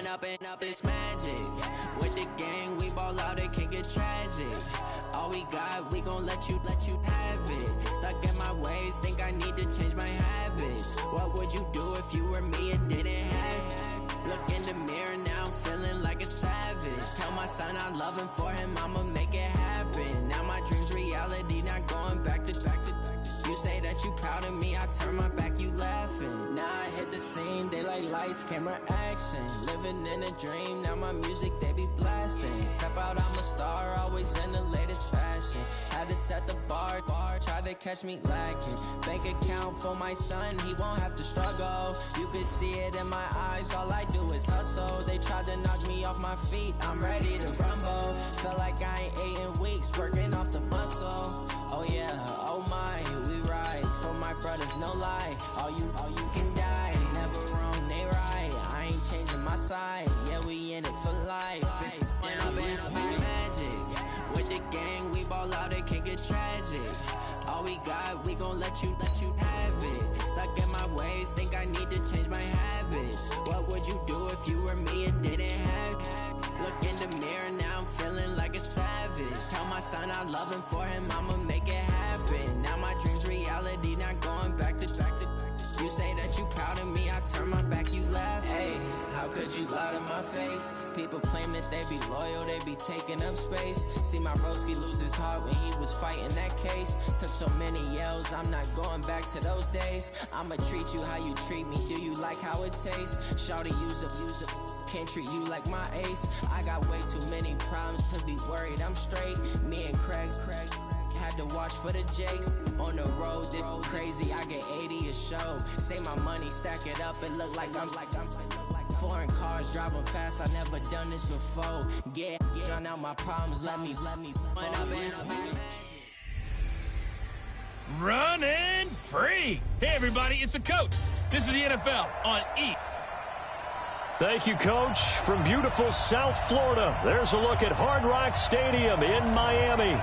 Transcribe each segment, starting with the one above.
up and up this magic. With the gang, we ball out, it can get tragic. All we got, we gon' let you have it. Stuck in my ways, think I need to change my habits. What would you do if you were me and didn't have it? Look in the mirror, now I'm feeling like a savage. Tell my son I love him, for him I'ma make it happen. Now my dream's reality, not going back to. You say that you proud of me, I turn my back, you laughing. Now I hit the scene, daylight lights, camera action. Living in a dream, now my music, they be blasting. Step out, I'm a star, always in the latest fashion. Had to set the bar, try to catch me lacking. Bank account for my son, he won't have to struggle. You can see it in my eyes, all I do is hustle. They tried to knock me off my feet, I'm ready to rumble. Felt like I ain't ate in weeks, working off the muscle. Oh yeah, oh my, we ride for my brothers, no lie. All you can die, never wrong, they right. I ain't changing my side, yeah, we in it for life. Up it's magic. With the gang, we ball out, it can get tragic. All we got, we gon' let you have it. Stuck in my ways, think I need to change my habits. What would you do if you were me and didn't have it? Look in the mirror, now I'm feeling like a savage. Tell my son I love him, for him I'ma make it happen. Now my dream's reality, not going back to. You say that you proud of me, I turn my back, you laugh. Hey, how could you lie to my face? People claim that they be loyal, they be taking up space. See my broski lose his heart when he was fighting that case. Took so many yells, I'm not going back to those days. I'ma treat you how you treat me, do you like how it tastes? Shawty, use up, can't treat you like my ace. I got way too many problems to be worried, I'm straight. Me and Craig had to watch for the Jakes. On the road, this crazy, I get 80 a show. Say my money, stack it up, it look like I'm foreign cars, driving fast, I never done this before. Get drown out my problems, let me Running free. Hey everybody, it's the coach. This is the NFL on E! Thank you, Coach. From beautiful South Florida, there's a look at Hard Rock Stadium in Miami.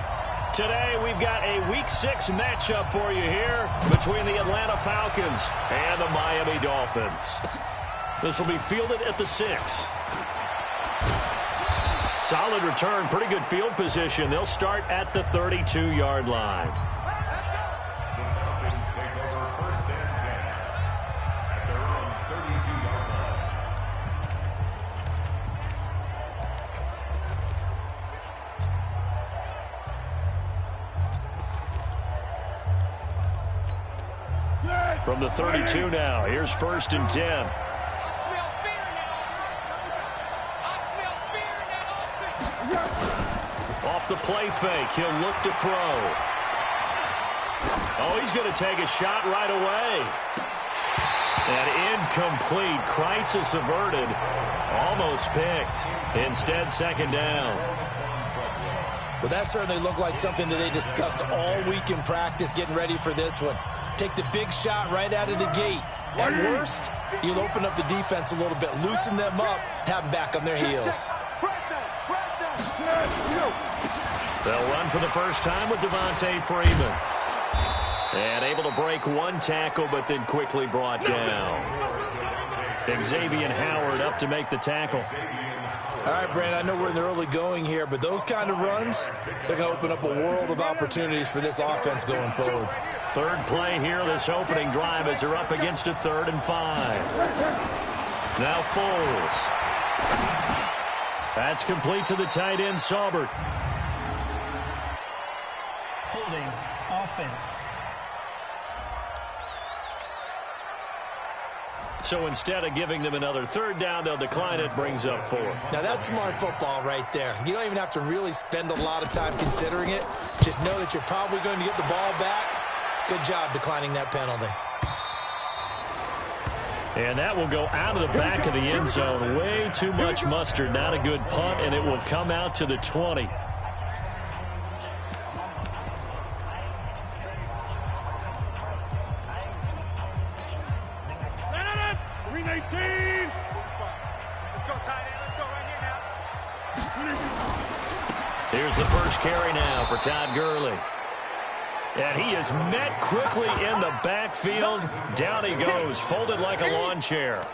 Today, we've got a Week 6 matchup for you here between the Atlanta Falcons and the Miami Dolphins. This will be fielded at the 6. Solid return, pretty good field position. They'll start at the 32-yard line. From the 32 now, here's 1st and 10. Off the play fake, he'll look to throw. Oh, he's going to take a shot right away. And incomplete, crisis averted, almost picked. Instead, 2nd down. Well, that certainly looked like something that they discussed all week in practice, getting ready for this one. Take the big shot right out of the gate. At worst, you'll open up the defense a little bit, loosen them up, have them back on their heels. They'll run for the first time with Devontae Freeman. And able to break one tackle, but then quickly brought down. Xavier Howard up to make the tackle. All right, Brandon, I know we're in the early going here, but those kind of runs, they're going to open up a world of opportunities for this offense going forward. Third play here, this opening drive, as they're up against a 3rd and 5. Now Foles. That's complete to the tight end, Saubert. Holding offense. So instead of giving them another 3rd down, they'll decline it, brings up 4. Now that's smart football right there. You don't even have to really spend a lot of time considering it. Just know that you're probably going to get the ball back. Good job declining that penalty. And that will go out of the back of the end zone. Way too much mustard. Not a good punt, and it will come out to the 20. Here's the first carry now for Todd Gurley. And he is met quickly in the backfield. Down he goes, folded like a lawn chair.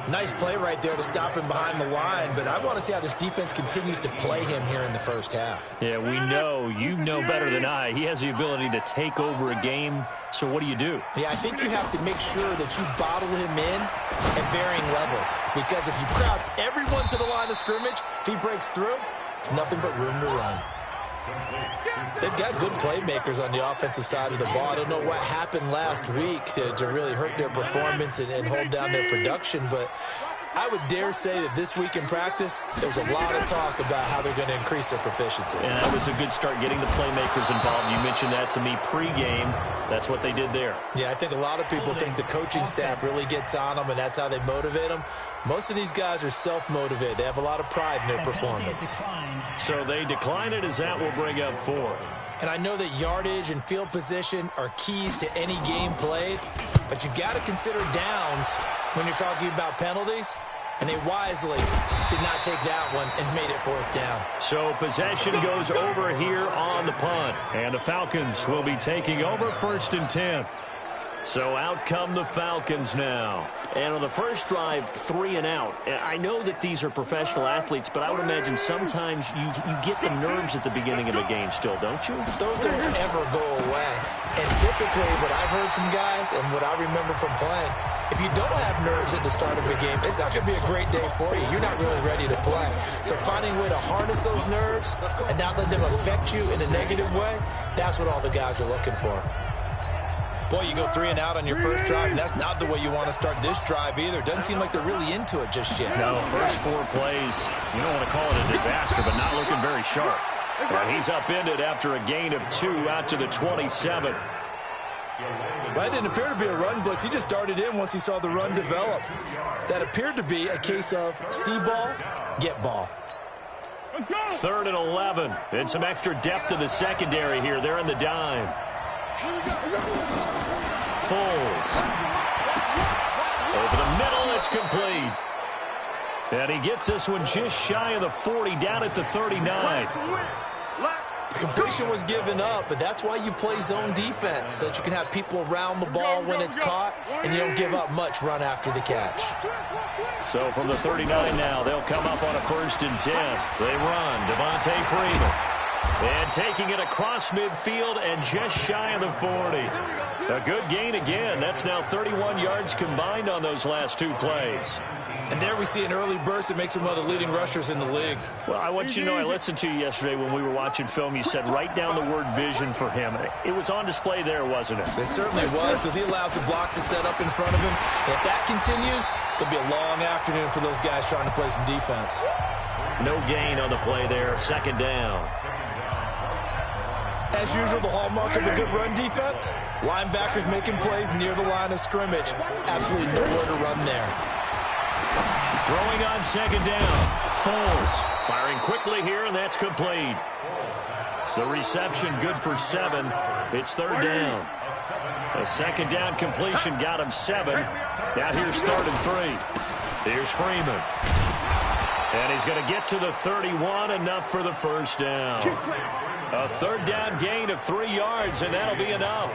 Nice play right there to stop him behind the line, but I want to see how this defense continues to play him here in the first half. Yeah, we know. You know better than I. He has the ability to take over a game, so what do you do? Yeah, I think you have to make sure that you bottle him in at varying levels, because if you crowd everyone to the line of scrimmage, if he breaks through, there's nothing but room to run. They've got good playmakers on the offensive side of the ball. I don't know what happened last week to really hurt their performance and hold down their production, but I would dare say that this week in practice, there was a lot of talk about how they're going to increase their proficiency. And that was a good start, getting the playmakers involved. You mentioned that to me pregame. That's what they did there. Yeah, I think a lot of people think the coaching staff really gets on them, and that's how they motivate them. Most of these guys are self-motivated. They have a lot of pride in their performance. So they decline it, as that will bring up fourth. And I know that yardage and field position are keys to any game played, but you've got to consider downs when you're talking about penalties, and they wisely did not take that one and made it fourth down. So possession goes over here on the punt, and the Falcons will be taking over 1st and 10. So out come the Falcons now. And on the first drive, 3 and out. I know that these are professional athletes, but I would imagine sometimes you get the nerves at the beginning of a game still, don't you? Those don't ever go away. And typically what I've heard from guys and what I remember from playing, if you don't have nerves at the start of a game, it's not going to be a great day for you. You're not really ready to play. So finding a way to harness those nerves and not let them affect you in a negative way, that's what all the guys are looking for. Boy, you go 3 and out on your first drive, and that's not the way you want to start this drive either. Doesn't seem like they're really into it just yet. No, first 4 plays, you don't want to call it a disaster, but not looking very sharp. And he's upended after a gain of 2 out to the 27. Well, that didn't appear to be a run blitz. He just started in once he saw the run develop. That appeared to be a case of see ball, get ball. 3rd and 11. And some extra depth to the secondary here. They're in the dime. Foles. Over the middle, it's complete. And he gets this one just shy of the 40, down at the 39. The completion was given up, but that's why you play zone defense, so that you can have people around the ball when it's caught, and you don't give up much run after the catch. So from the 39 now, they'll come up on a 1st and 10. They run. Devontae Freeman. And taking it across midfield and just shy of the 40. A good gain again. That's now 31 yards combined on those last 2 plays. And there we see an early burst that makes him one of the leading rushers in the league. Well, I want you to know, I listened to you yesterday when we were watching film. You said write down the word vision for him. It was on display there, wasn't it? It certainly was, because he allows the blocks to set up in front of him. And if that continues, it'll be a long afternoon for those guys trying to play some defense. No gain on the play there. 2nd down. As usual, the hallmark of a good run defense, linebackers making plays near the line of scrimmage. Absolutely nowhere to run there. Throwing on 2nd down. Foles firing quickly here, and that's complete. The reception good for 7. It's 3rd down. A 2nd down completion got him 7. Now here's 3rd and 3. Here's Freeman. And he's going to get to the 31, enough for the 1st down. A 3rd down gain of 3 yards, and that'll be enough.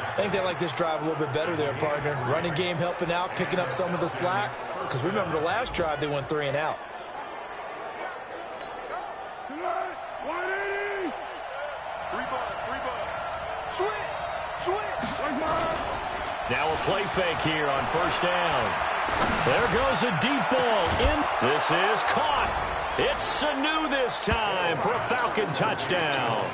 I think they like this drive a little bit better there, partner. Running game helping out, picking up some of the slack. Because remember, the last drive, they went 3 and out. Now a play fake here on 1st down. There goes a deep ball in. This is caught. It's Sanu this time for a Falcon touchdown.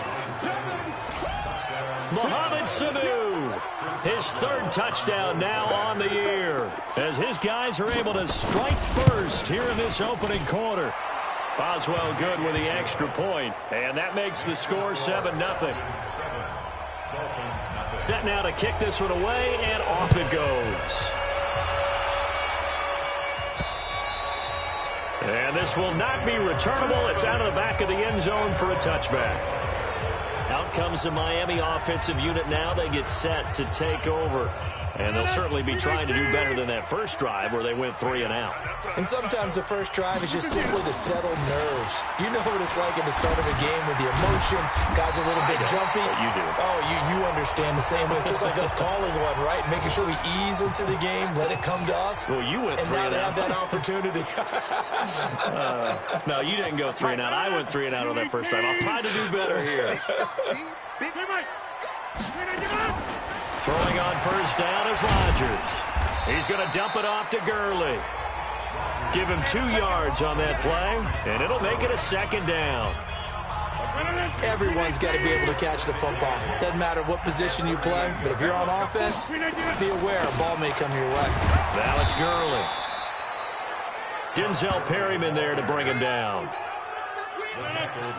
Mohamed Sanu, his 3rd touchdown now on the year, as his guys are able to strike first here in this opening quarter. Boswell good with the extra point, and that makes the score 7-0. Set now to kick this one away, and off it goes. And this will not be returnable. It's out of the back of the end zone for a touchback. Out comes the Miami offensive unit now. They get set to take over And they'll certainly be trying to do better than that first drive where they went 3 and out. And sometimes the first drive is just simply to settle nerves. You know what it's like at the start of a game with the emotion. Guys are a little bit jumpy. But you do. Oh, you understand the same way. It's just like us calling one, right? Making sure we ease into the game, let it come to us. Well, you went 3 and now and they out. have that opportunity. No, you didn't go 3 and out. I went 3 and out on that first drive. I'll try to do better here. Throwing on first down is Rodgers. He's going to dump it off to Gurley. Give him 2 yards on that play, and it'll make it a second down. Everyone's got to be able to catch the football. Doesn't matter what position you play, but if you're on offense, be aware a ball may come your way. Now it's Gurley. Denzel Perryman there to bring him down.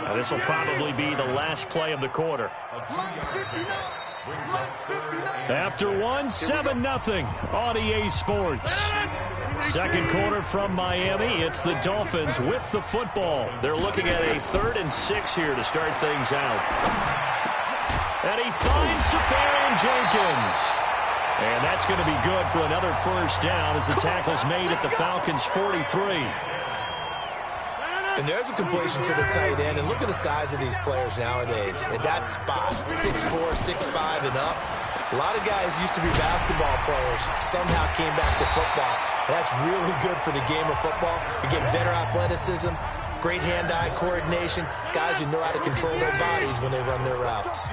Now this will probably be the last play of the quarter. After one, 7-0 on EA Sports. Second quarter from Miami. It's the Dolphins with the football. They're looking at a 3rd and 6 here to start things out. And he finds Safarian Jenkins. And that's going to be good for another first down as the tackle's made at the Falcons' 43. And there's a completion to the tight end. And look at the size of these players nowadays. At that spot, 6'4", 6'5", and up. A lot of guys used to be basketball players, somehow came back to football. That's really good for the game of football. You're getting better athleticism, great hand-eye coordination, guys who know how to control their bodies when they run their routes.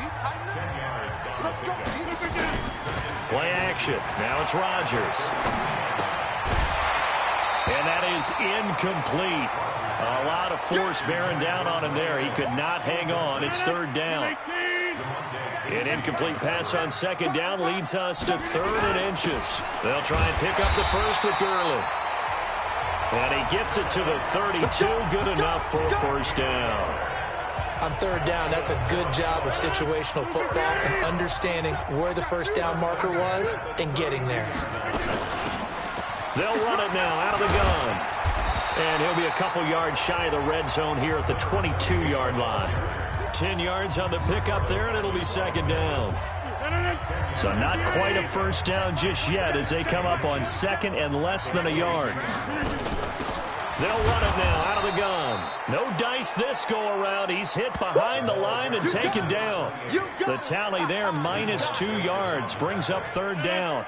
Play action. Now it's Rodgers. And that is incomplete. A lot of force bearing down on him there. He could not hang on. It's 3rd down. An incomplete pass on 2nd down leads us to 3rd and inches. They'll try and pick up the first with Gurley. And he gets it to the 32. Good enough for a first down. On 3rd down, that's a good job of situational football and understanding where the first down marker was and getting there. They'll run it now out of the gun. And he'll be a couple yards shy of the red zone here at the 22-yard line. 10 yards on the pickup there, and it'll be 2nd down. So not quite a first down just yet as they come up on 2nd and less than a yard. They'll run it now out of the gun. No dice this go-around. He's hit behind the line and taken down. The tally there, -2 yards, brings up 3rd down.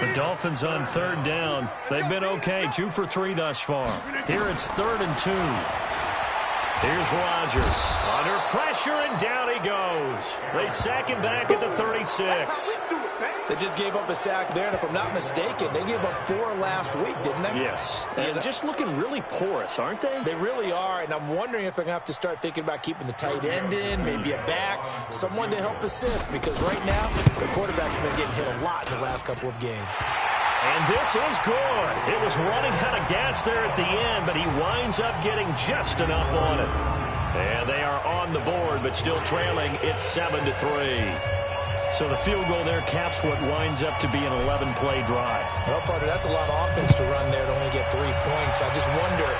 The Dolphins on 3rd down. They've been okay, 2 for 3 thus far. Here it's 3rd and 2. Here's Rodgers. Under pressure, and down he goes. They sack him back at the 36. They just gave up a sack there, and if I'm not mistaken, they gave up 4 last week, didn't they? Yes. And just looking really porous, aren't they? They really are, and I'm wondering if they're going to have to start thinking about keeping the tight end in, maybe a back, someone to help assist, because right now, the quarterback's been getting hit a lot in the last couple of games. And this is good. It was running out of gas there at the end, but he winds up getting just enough on it. And they are on the board, but still trailing. It's 7-3. So the field goal there caps what winds up to be an 11-play drive. Well, partner, that's a lot of offense to run there to only get 3 points. I just wonder,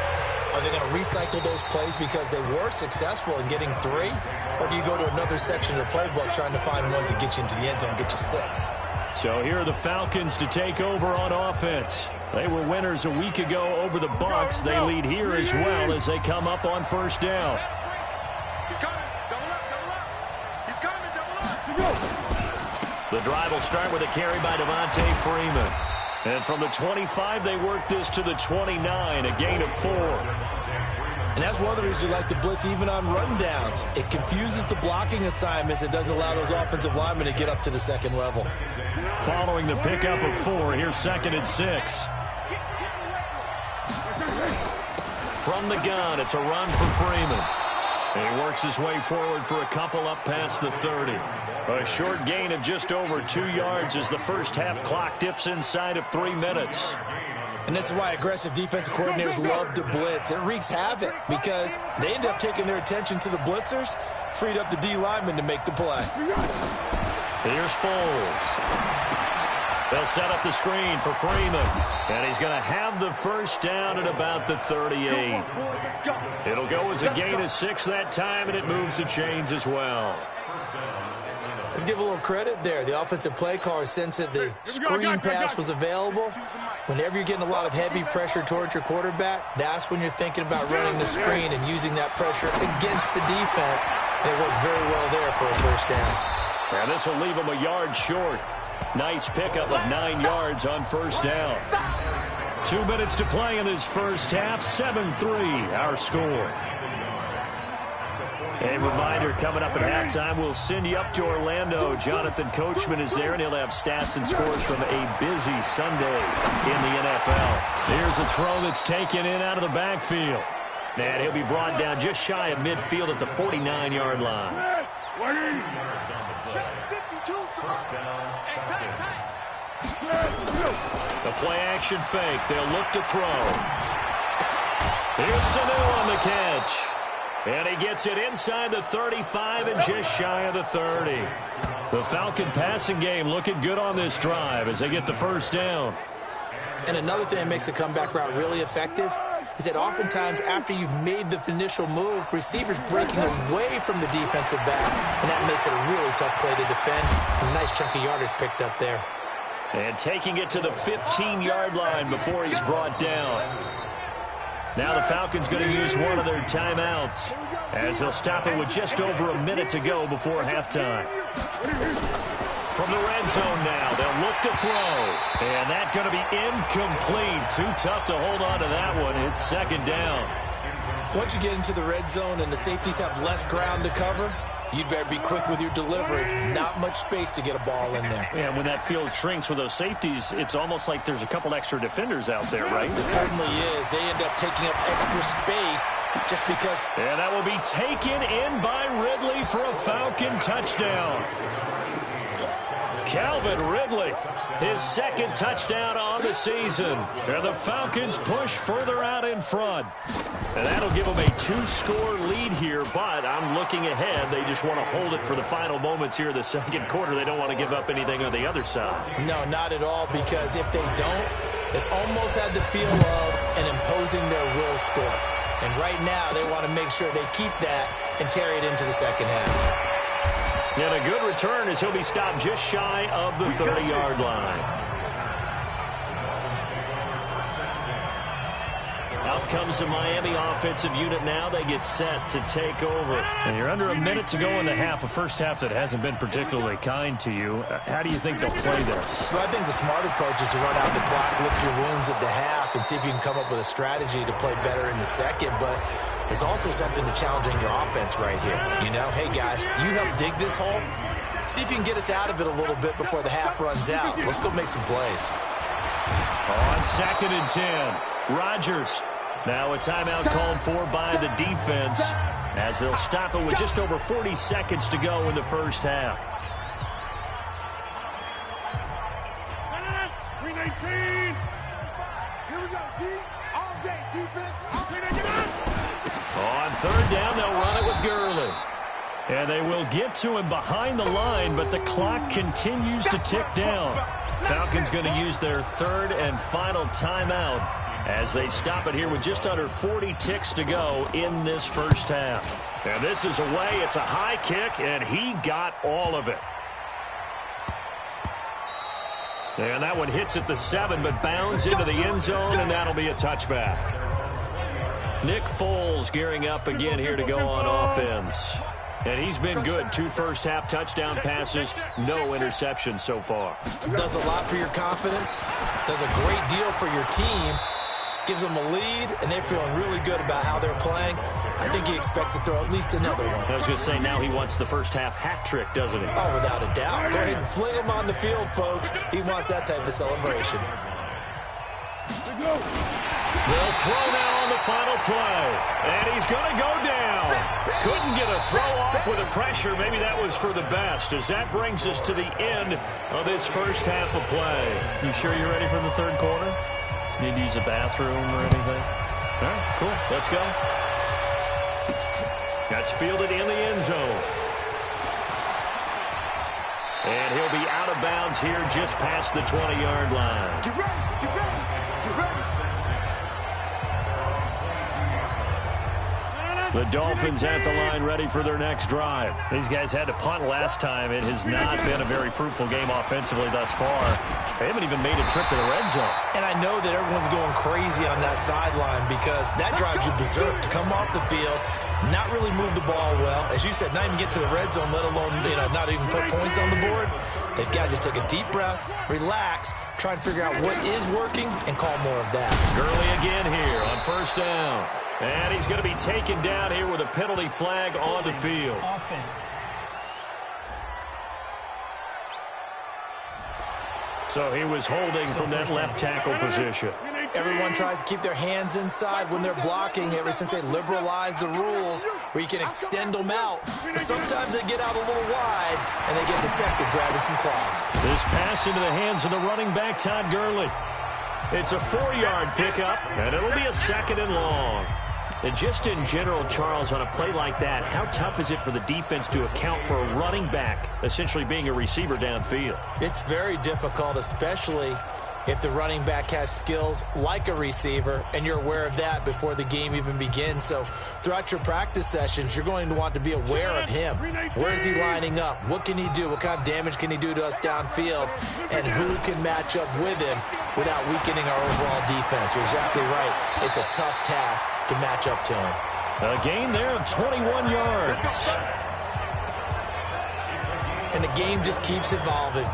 are they going to recycle those plays because they were successful in getting 3? Or do you go to another section of the playbook trying to find ones that get you into the end zone and get you 6? So here are the Falcons to take over on offense. They were winners a week ago over the Bucs. They lead here as well as they come up on first down. The drive will start with a carry by Devontae Freeman. And from the 25, they work this to the 29, a gain of 4. And that's one of the reasons you like to blitz even on rundowns. It confuses the blocking assignments. It doesn't allow those offensive linemen to get up to the second level. Following the pickup of 4, here's 2nd and 6. From the gun, it's a run for Freeman. And he works his way forward for a couple up past the 30. A short gain of just over 2 yards as the first half clock dips inside of 3 minutes. And this is why aggressive defensive coordinators love to blitz. It wreaks havoc because they end up taking their attention to the blitzers, freed up the D lineman to make the play. Here's Foles. They'll set up the screen for Freeman. And he's going to have the first down at about the 38. It'll go as a gain of 6 that time, and it moves the chains as well. Let's give a little credit there. The offensive play caller sensed that the screen pass was available. Whenever you're getting a lot of heavy pressure towards your quarterback, that's when you're thinking about running the screen and using that pressure against the defense. And it worked very well there for a first down. Now this will leave him a yard short. Nice pickup of 9 yards on first down. 2 minutes to play in this first half. 7-3 our score. A reminder, coming up at halftime, we'll send you up to Orlando. Jonathan Coachman is there, and he'll have stats and scores from a busy Sunday in the NFL. Here's a throw that's taken in out of the backfield. And he'll be brought down just shy of midfield at the 49-yard line. The play-action fake. They'll look to throw. Here's Sanu on the catch. And he gets it inside the 35 and just shy of the 30. The Falcon passing game looking good on this drive as they get the first down. And another thing that makes the comeback route really effective is that oftentimes after you've made the initial move, receivers breaking away from the defensive back, and that makes it a really tough play to defend. A nice chunk of yardage picked up there. And taking it to the 15-yard line before he's brought down. Now the Falcons going to use one of their timeouts as they'll stop it with just over a minute to go before halftime. From the red zone now, they'll look to throw. And that's going to be incomplete. Too tough to hold on to that one. It's second down. Once you get into the red zone and the safeties have less ground to cover, you'd better be quick with your delivery. Not much space to get a ball in there. Yeah, when that field shrinks with those safeties, it's almost like there's a couple extra defenders out there, right? It certainly is. They end up taking up extra space just because. And that will be taken in by Ridley for a Falcon touchdown. Calvin Ridley, his second touchdown on the season. And the Falcons push further out in front. And that'll give them a 2-score lead here, but I'm looking ahead. They just want to hold it for the final moments here of the second quarter. They don't want to give up anything on the other side. No, not at all, because if they don't, it almost had the feel of an imposing their will score. And right now, they want to make sure they keep that and carry it into the second half. And a good return as he'll be stopped just shy of the 30-yard line. Out comes the Miami offensive unit now. They get set to take over. And you're under a minute to go in the half, a first half that hasn't been particularly kind to you. How do you think they'll play this? Well, I think the smart approach is to run out the clock, lick your wounds at the half, and see if you can come up with a strategy to play better in the second. But there's also something to challenging your offense right here. You know, hey, guys, you help dig this hole. See if you can get us out of it a little bit before the half runs out. Let's go make some plays. On 2nd and 10, Rodgers. Now a timeout called for by the defense as they'll stop it with just over 40 seconds to go in the first half. On 3rd down, they'll run it with Gurley. And they will get to him behind the line, but the clock continues to tick down. Falcons going to use their 3rd and final timeout as they stop it here with just under 40 ticks to go in this first half. And this is away. It's a high kick, and he got all of it. And that one hits at the 7, but bounds into the end zone, and that'll be a touchback. Nick Foles gearing up again here to go on offense. And he's been good. 2 first-half touchdown passes, no interceptions so far. Does a lot for your confidence. Does a great deal for your team. Gives them a lead, and they're feeling really good about how they're playing. I think he expects to throw at least another one. I was going to say, now he wants the first-half hat trick, doesn't he? Oh, without a doubt. Go ahead and fling him on the field, folks. He wants that type of celebration. They'll throw now on the final play. And he's going to go down. Couldn't get a throw off with the pressure. Maybe that was for the best, as that brings us to the end of this first half of play. You sure you're ready for the 3rd quarter? Need to use a bathroom or anything? All right, cool. Let's go. That's fielded in the end zone. And he'll be out of bounds here just past the 20-yard line. Get ready, get ready, get ready. The Dolphins at the line ready for their next drive. These guys had to punt last time. It has not been a very fruitful game offensively thus far. They haven't even made a trip to the red zone. And I know that everyone's going crazy on that sideline because that drives you berserk to come off the field, not really move the ball well. As you said, not even get to the red zone, let alone, not even put points on the board. They've got to just take a deep breath, relax, try and figure out what is working, and call more of that. Gurley again here on first down. And he's going to be taken down here with a penalty flag on the field. Offense. So he was holding from that left tackle position. Everyone tries to keep their hands inside when they're blocking ever since they liberalized the rules where you can extend them out. But sometimes they get out a little wide and they get detected grabbing some cloth. This pass into the hands of the running back, Todd Gurley. It's a 4-yard pickup, and it'll be a 2nd and long. And just in general, Charles, on a play like that, how tough is it for the defense to account for a running back essentially being a receiver downfield? It's very difficult, especially if the running back has skills like a receiver, and you're aware of that before the game even begins. So throughout your practice sessions, you're going to want to be aware of him. Where is he lining up? What can he do? What kind of damage can he do to us downfield? And who can match up with him without weakening our overall defense? You're exactly right. It's a tough task to match up to him. A gain there of 21 yards. And the game just keeps evolving.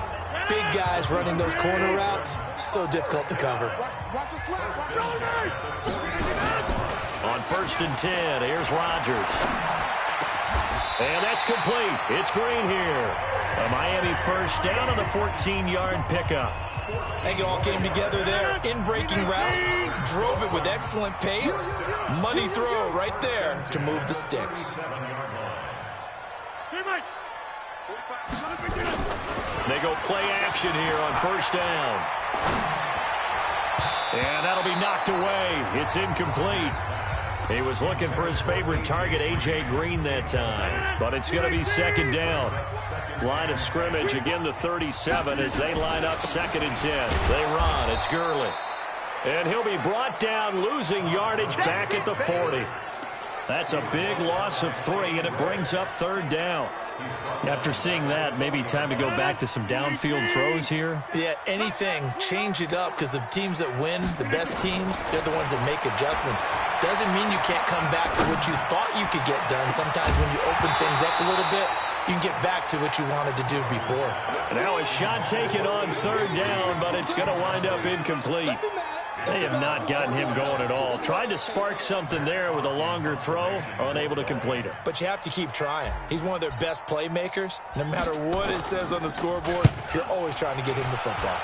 Big guys running those corner routes, so difficult to cover. On 1st and 10, here's Rodgers. And that's complete. It's Green here. A Miami first down on the 14-yard pickup. I think it all came together there. In-breaking route, drove it with excellent pace. Money throw right there to move the sticks. They go play action here on first down. And that'll be knocked away. It's incomplete. He was looking for his favorite target, A.J. Green, that time. But it's going to be 2nd down. Line of scrimmage, again the 37 as they line up 2nd and 10. They run. It's Gurley. And he'll be brought down, losing yardage back at the 40. That's a big loss of 3, and it brings up 3rd down. After seeing that, maybe time to go back to some downfield throws here. Yeah, anything. Change it up because the teams that win, the best teams, they're the ones that make adjustments. Doesn't mean you can't come back to what you thought you could get done. Sometimes when you open things up a little bit, you can get back to what you wanted to do before. Now a shot taken on 3rd down, but it's going to wind up incomplete. They have not gotten him going at all. Tried to spark something there with a longer throw, unable to complete it. But you have to keep trying. He's one of their best playmakers. No matter what it says on the scoreboard, you're always trying to get him the football.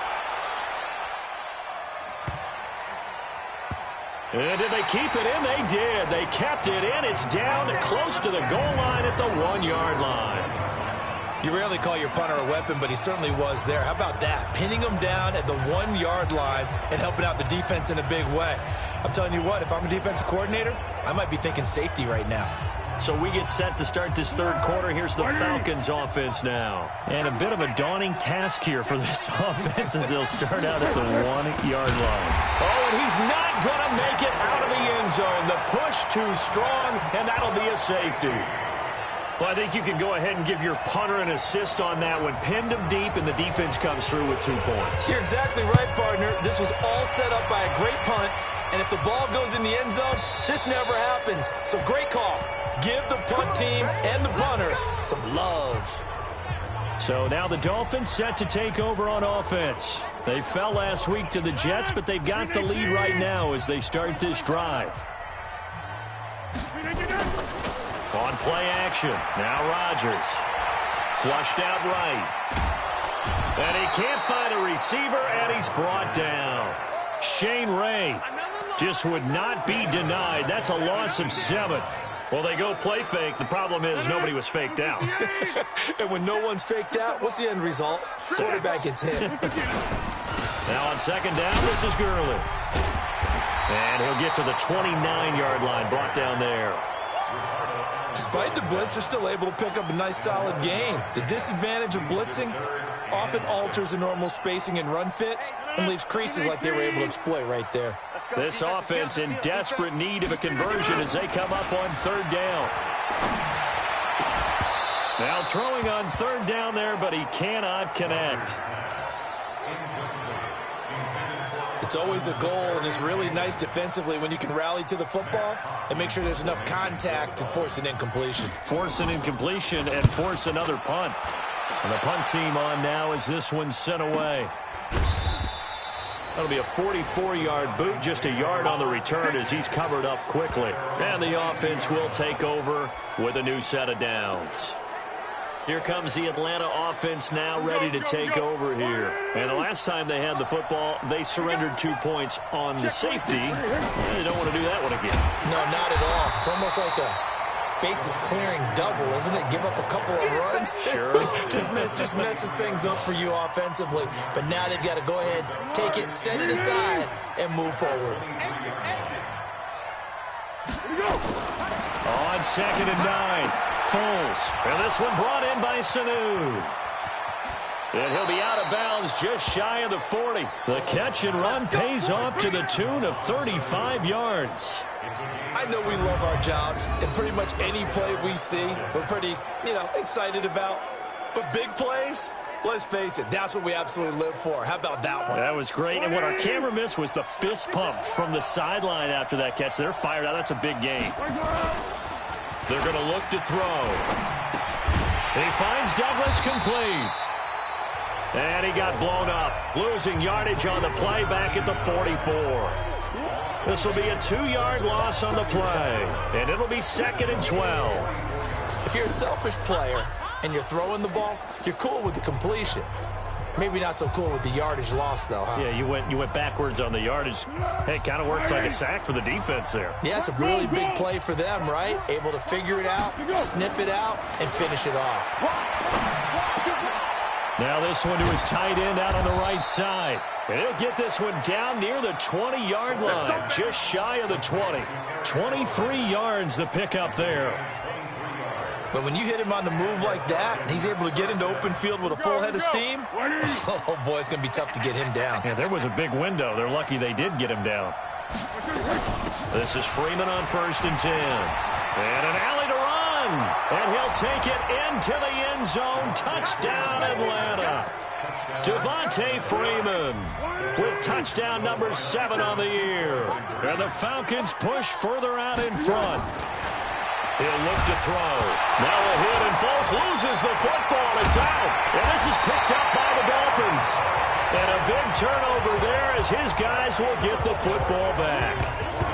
And did they keep it in? They did. They kept it in. It's down close to the goal line at the 1-yard line. You rarely call your punter a weapon, but he certainly was there. How about that? Pinning him down at the 1-yard line and helping out the defense in a big way. I'm telling you what, if I'm a defensive coordinator, I might be thinking safety right now. So we get set to start this 3rd quarter. Here's the Falcons offense now. And a bit of a daunting task here for this offense as they'll start out at the 1-yard line. Oh, and he's not going to make it out of the end zone. The push too strong, and that'll be a safety. Well, I think you can go ahead and give your punter an assist on that one. Pinned him deep, and the defense comes through with 2 points. You're exactly right, partner. This was all set up by a great punt, and if the ball goes in the end zone, this never happens. So great call. Give the punt team and the punter some love. So now the Dolphins set to take over on offense. They fell last week to the Jets, but they've got the lead right now as they start this drive. On play action, now Rodgers. Flushed out right. And he can't find a receiver, and he's brought down. Shane Ray just would not be denied. That's a loss of 7. Well, they go play fake. The problem is nobody was faked out. And when no one's faked out, what's the end result? Quarterback gets hit. Now on 2nd down, this is Gurley. And he'll get to the 29-yard line, brought down there. Despite the blitz, they're still able to pick up a nice solid gain. The disadvantage of blitzing, often alters the normal spacing and run fits and leaves creases like they were able to exploit right there. This offense in desperate need of a conversion as they come up on third down. Now throwing on third down there, but he cannot connect. It's always a goal, and it's really nice defensively when you can rally to the football and make sure there's enough contact to force an incompletion. Force an incompletion and force another punt. And the punt team on now as this one's sent away. That'll be a 44-yard boot, just a yard on the return as he's covered up quickly. And the offense will take over with a new set of downs. Here comes the Atlanta offense now ready to take over here. And the last time they had the football, they surrendered 2 points on the safety. They don't want to do that one again. No, not at all. It's almost like a bases clearing double, isn't it? Give up a couple of runs. Sure. just messes things up for you offensively. But now they've got to go ahead, take it, set it aside, and move forward. On 2nd and 9. Foles. And this one brought in by Sanu. And he'll be out of bounds just shy of the 40. The catch and run pays off to the tune of 35 yards. I know we love our jobs, and pretty much any play we see, we're pretty, excited about. But big plays, let's face it, that's what we absolutely live for. How about that one? That was great, and what our camera missed was the fist pump from the sideline after that catch. They're fired out. That's a big game. They're going to look to throw. He finds Douglas complete. And he got blown up, losing yardage on the play back at the 44. This will be a 2-yard loss on the play, and it'll be 2nd and 12. If you're a selfish player and you're throwing the ball, you're cool with the completion. Maybe not so cool with the yardage loss, though, huh? Yeah, you went backwards on the yardage. Hey, it kind of works like a sack for the defense there. Yeah, it's a really big play for them, right? Able to figure it out, sniff it out, and finish it off. Now this one to his tight end out on the right side. And he'll get this one down near the 20-yard line, just shy of the 20. 23 yards the pickup there. But when you hit him on the move like that, and he's able to get into open field with a full head of steam, oh, boy, it's going to be tough to get him down. Yeah, there was a big window. They're lucky they did get him down. This is Freeman on 1st and 10. And an alley to run. And he'll take it into the end zone. Touchdown, Atlanta. Devontae Freeman with touchdown number 7 on the year. And the Falcons push further out in front. He'll look to throw. Now a hit, and Foles loses the football. It's out. And this is picked up by the Dolphins. And a big turnover there as his guys will get the football back.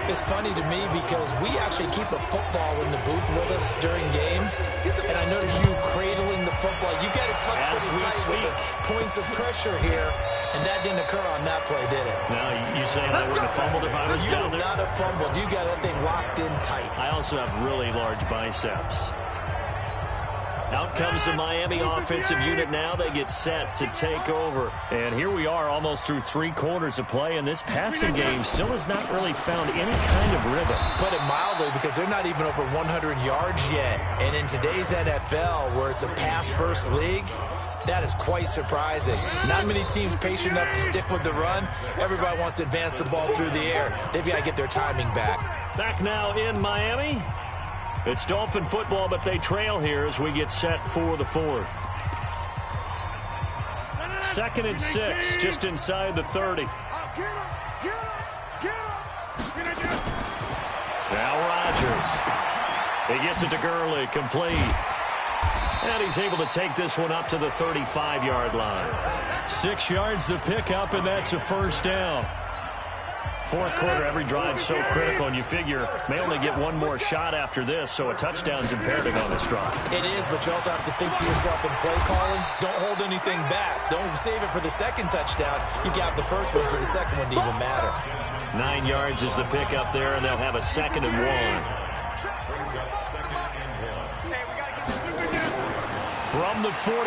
It's funny to me because we actually keep a football in the booth with us during games. And I notice you cradling the football. You got it tucked pretty tight with the points of pressure here. And that didn't occur on that play, did it? Now, you saying I wouldn't have fumbled if I was down there? You would not have fumbled. You got that thing locked in tight. I also have really large biceps. Out comes the Miami offensive unit now. They get set to take over. And here we are almost through 3 quarters of play, and this passing game still has not really found any kind of rhythm. Put it mildly, because they're not even over 100 yards yet. And in today's NFL, where it's a pass-first league, that is quite surprising. Not many teams patient enough to stick with the run. Everybody wants to advance the ball through the air. They've got to get their timing back. Back now in Miami. It's Dolphin football, but they trail here as we get set for the 4th. 2nd and 6, just inside the 30. Now Rodgers. He gets it to Gurley, complete. And he's able to take this one up to the 35-yard line. 6 yards the pickup, and that's a 1st down. 4th quarter, every drive so critical, and you figure may only get one more shot after this, so a touchdown's imperative on this drive. It is, but you also have to think to yourself in play calling, don't hold anything back. Don't save it for the 2nd touchdown. You got the 1st one for the 2nd one to even matter. 9 yards is the pickup there, and they'll have a 2nd and 1. From the 44,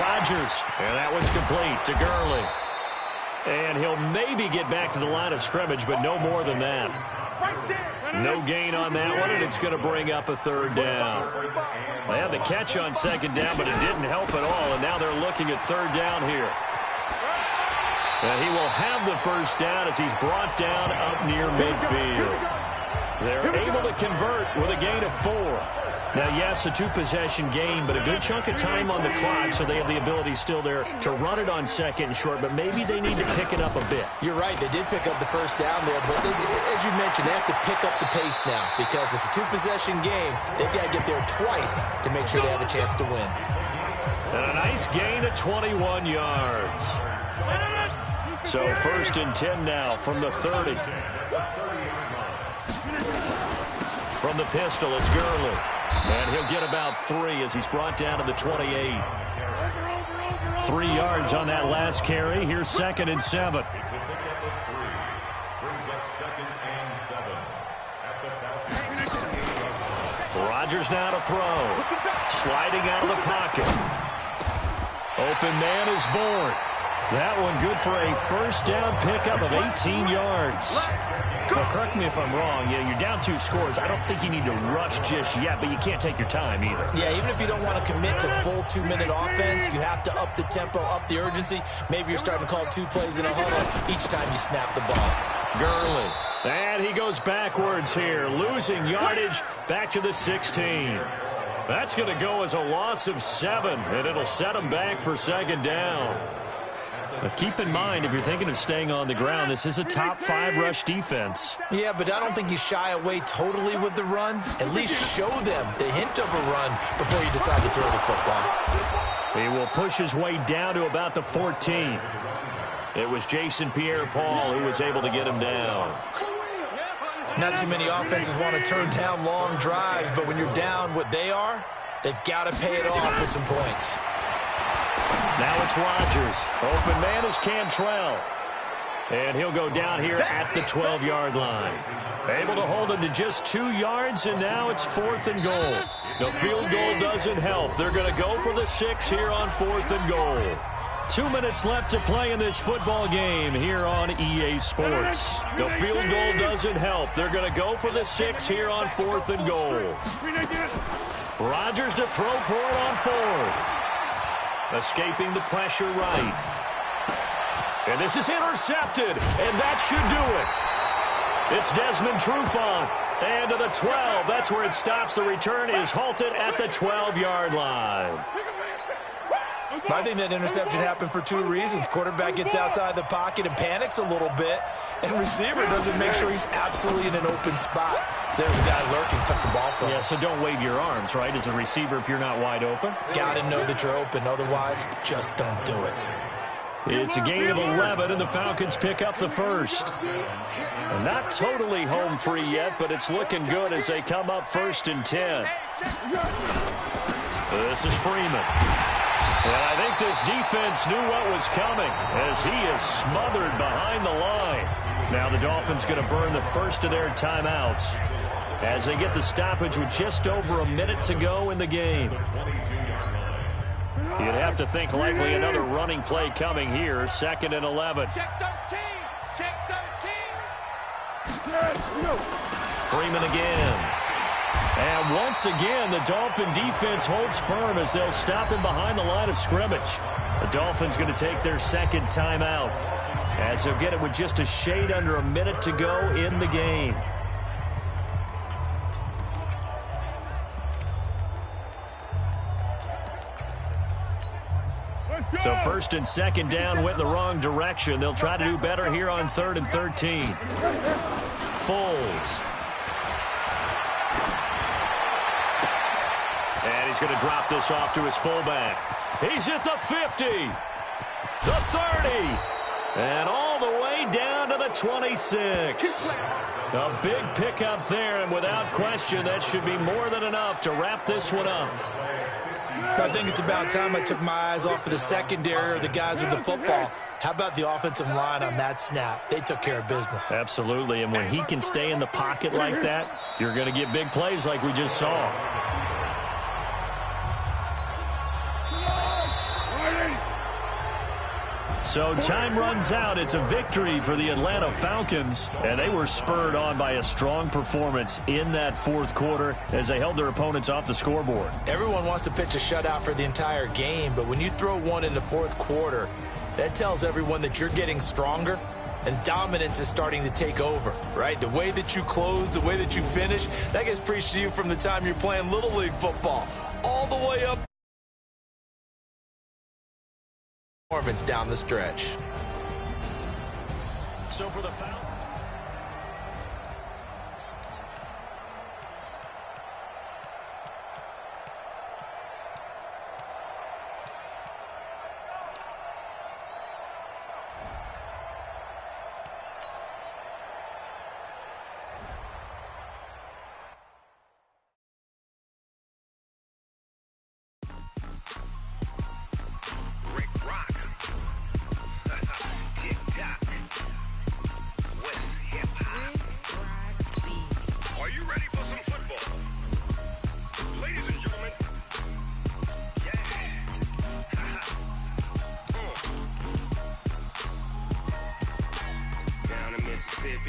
Rodgers, and that one's complete to Gurley. And he'll maybe get back to the line of scrimmage, but no more than that. No gain on that one, and it's going to bring up a third down. They had the catch on second down, but it didn't help at all, and now they're looking at third down here. And he will have the first down as he's brought down up near midfield. They're able to convert with a gain of 4. Now, yes, a 2-possession game, but a good chunk of time on the clock, so they have the ability still there to run it on second and short, but maybe they need to pick it up a bit. You're right. They did pick up the first down there, but as you mentioned, they have to pick up the pace now because it's a 2-possession game. They've got to get there twice to make sure they have a chance to win. And a nice gain of 21 yards. So first and 10 now from the 30. From the pistol, it's Gurley. And he'll get about 3 as he's brought down to the 28. 3 yards on that last carry. Here's second and 7. Rodgers now to throw. Sliding out of the pocket. Open man is born. That one good for a first down pickup of 18 yards. Well, correct me if I'm wrong. Yeah, you're down 2 scores. I don't think you need to rush just yet, but you can't take your time either. Yeah, even if you don't want to commit to full 2-minute offense, you have to up the tempo, up the urgency. Maybe you're starting to call 2 plays in a huddle each time you snap the ball. Gurley. And he goes backwards here, losing yardage back to the 16. That's going to go as a loss of 7, and it'll set him back for second down. But keep in mind, if you're thinking of staying on the ground, this is a top 5 rush defense. Yeah, but I don't think you shy away totally with the run. At least show them the hint of a run before you decide to throw the football. He will push his way down to about the 14. It was Jason Pierre-Paul who was able to get him down. Not too many offenses want to turn down long drives, but when you're down what they are, they've got to pay it off with some points. Now it's Rodgers. Open man is Cantrell. And he'll go down here at the 12-yard line. Able to hold him to just 2 yards, and now it's 4th and goal. The field goal doesn't help. They're going to go for the 6 here on 4th and goal. 2 minutes left to play in this football game here on EA Sports. The field goal doesn't help. They're going to go for the 6 here on 4th and goal. Rodgers to throw for it on 4th. Escaping the pressure right. And this is intercepted, and that should do it. It's Desmond Trufant, and to the 12. That's where it stops. The return is halted at the 12-yard line. I think that interception happened for 2 reasons. Quarterback gets outside the pocket and panics a little bit, and receiver doesn't make sure he's absolutely in an open spot. So there's a guy lurking, took the ball from him. Yeah, so don't wave your arms, right, as a receiver if you're not wide open. Got to know that you're open. Otherwise, just don't do it. It's a gain of 11, and the Falcons pick up the first. And not totally home free yet, but it's looking good as they come up 1st and 10. This is Freeman. And I think this defense knew what was coming as he is smothered behind the line. Now the Dolphins going to burn the first of their timeouts as they get the stoppage with just over a minute to go in the game. You'd have to think likely another running play coming here. 2nd and 11. Check 13. Check 13. Freeman again. And once again, the Dolphin defense holds firm as they'll stop him behind the line of scrimmage. The Dolphins going to take their 2nd timeout as they'll get it with just a shade under a minute to go in the game. So 1st and 2nd down went in the wrong direction. They'll try to do better here on 3rd and 13. Foles. And he's going to drop this off to his fullback. He's at the 50, the 30, and all the way down to the 26. A big pickup there, and without question, that should be more than enough to wrap this one up. I think it's about time I took my eyes off of the secondary or the guys with the football. How about the offensive line on that snap? They took care of business. Absolutely, and when he can stay in the pocket like that, you're going to get big plays like we just saw. So time runs out. It's a victory for the Atlanta Falcons, and they were spurred on by a strong performance in that fourth quarter as they held their opponents off the scoreboard. Everyone wants to pitch a shutout for the entire game, but when you throw one in the fourth quarter, that tells everyone that you're getting stronger and dominance is starting to take over, right? The way that you close, the way that you finish, that gets preached to you from the time you're playing Little League football all the way up performance down the stretch. So for the foul.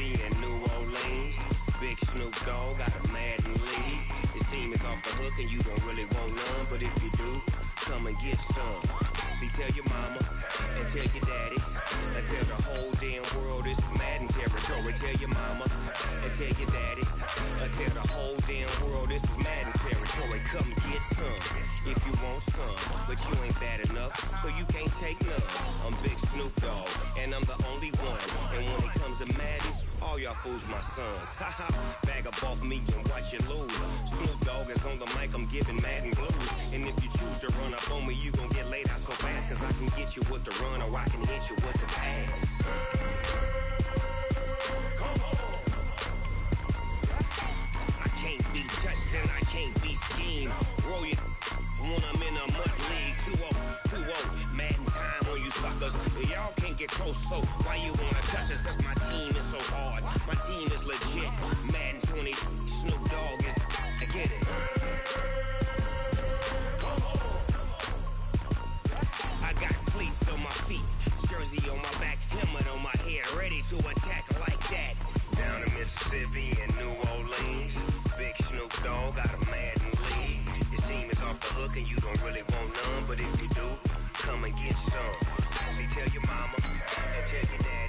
And New Orleans, Big Snoop Dogg got a Madden lead. His team is off the hook and you don't really want none, but if you do, come and get some. See, tell your mama and tell your daddy and tell the whole damn world this is Madden territory. Tell your mama and tell your daddy and tell the whole damn world this is Madden territory. Come get some if you want some, but you ain't bad enough, so you can't take none. I'm Big Snoop Dogg and I'm the only one, and when it comes to Madden, all y'all fools my sons. Haha, bag up off me and watch you lose. Snoop Dogg is on the mic, I'm giving Madden blues. And if you choose to run up on me, you gon' get laid out so fast, cause I can get you with the run or I can hit you with the pass. Come on. I can't be touched and I can't be schemed. Roll you when I'm in a mud league. 2-0, Madden time on you suckers. Y'all can't get close, so why you wanna touch us? Cause my team is so hard. My team is legit. Madden 20, Snoop Dogg is, I get it. I got cleats on my feet, jersey on my back, helmet on my head, ready to attack like that. Down in Mississippi and New Orleans, Big Snoop Dogg got a Madden lead. Your team is off the hook and you don't really want none, but if you do, come and get some. See, tell your mama and tell your dad.